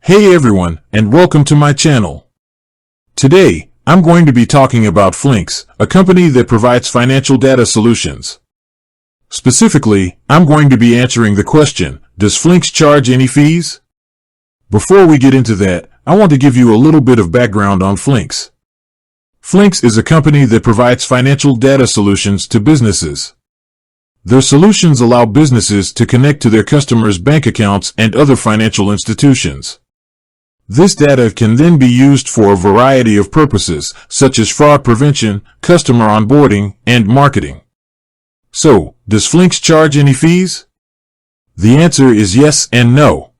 Hey everyone, and welcome to my channel. Today, I'm going to be talking about Flinks, a company that provides financial data solutions. Specifically, I'm going to be answering the question, does Flinks charge any fees? Before we get into that, I want to give you a little bit of background on Flinks. Flinks is a company that provides financial data solutions to businesses. Their solutions allow businesses to connect to their customers' bank accounts and other financial institutions. This data can then be used for a variety of purposes, such as fraud prevention, customer onboarding, and marketing. So, does Flinks charge any fees? The answer is yes and no.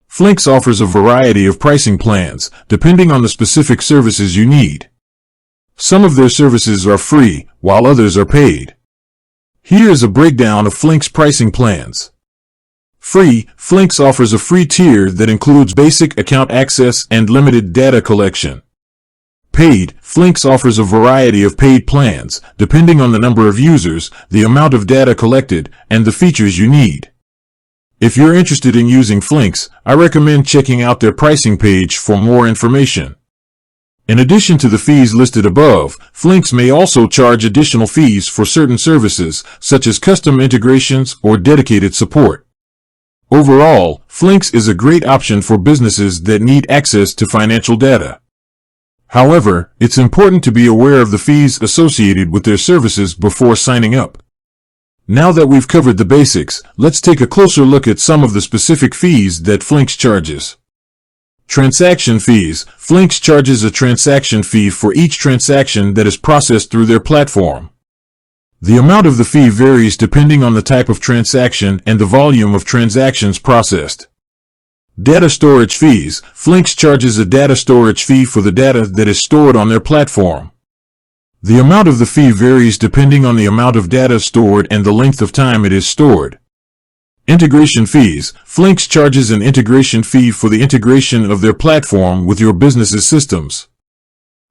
Flinks offers a variety of pricing plans, depending on the specific services you need. Some of their services are free, while others are paid. Here is a breakdown of Flinks pricing plans. Free, Flinks offers a free tier that includes basic account access and limited data collection. Paid, Flinks offers a variety of paid plans, depending on the number of users, the amount of data collected, and the features you need. If you're interested in using Flinks, I recommend checking out their pricing page for more information. In addition to the fees listed above, Flinks may also charge additional fees for certain services, such as custom integrations or dedicated support. Overall, Flinks is a great option for businesses that need access to financial data. However, it's important to be aware of the fees associated with their services before signing up. Now that we've covered the basics, let's take a closer look at some of the specific fees that Flinks charges. Transaction fees. Flinks charges a transaction fee for each transaction that is processed through their platform. The amount of the fee varies depending on the type of transaction and the volume of transactions processed. Data storage fees. Flinks charges a data storage fee for the data that is stored on their platform. The amount of the fee varies depending on the amount of data stored and the length of time it is stored. Integration fees. Flinks charges an integration fee for the integration of their platform with your business's systems.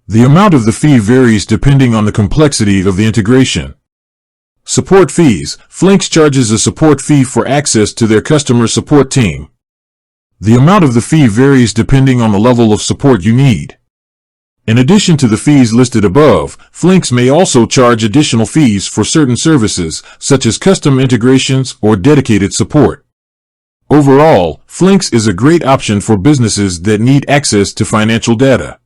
The amount of the fee varies depending on the complexity of the integration. Support fees. Flinks charges a support fee for access to their customer support team. The amount of the fee varies depending on the level of support you need. In addition to the fees listed above, Flinks may also charge additional fees for certain services, such as custom integrations or dedicated support. Overall, Flinks is a great option for businesses that need access to financial data.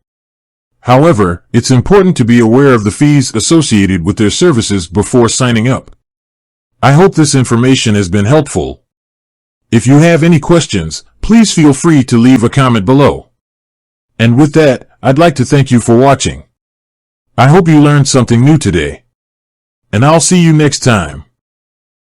However, it's important to be aware of the fees associated with their services before signing up. I hope this information has been helpful. If you have any questions, please feel free to leave a comment below. And with that, I'd like to thank you for watching. I hope you learned something new today. And I'll see you next time.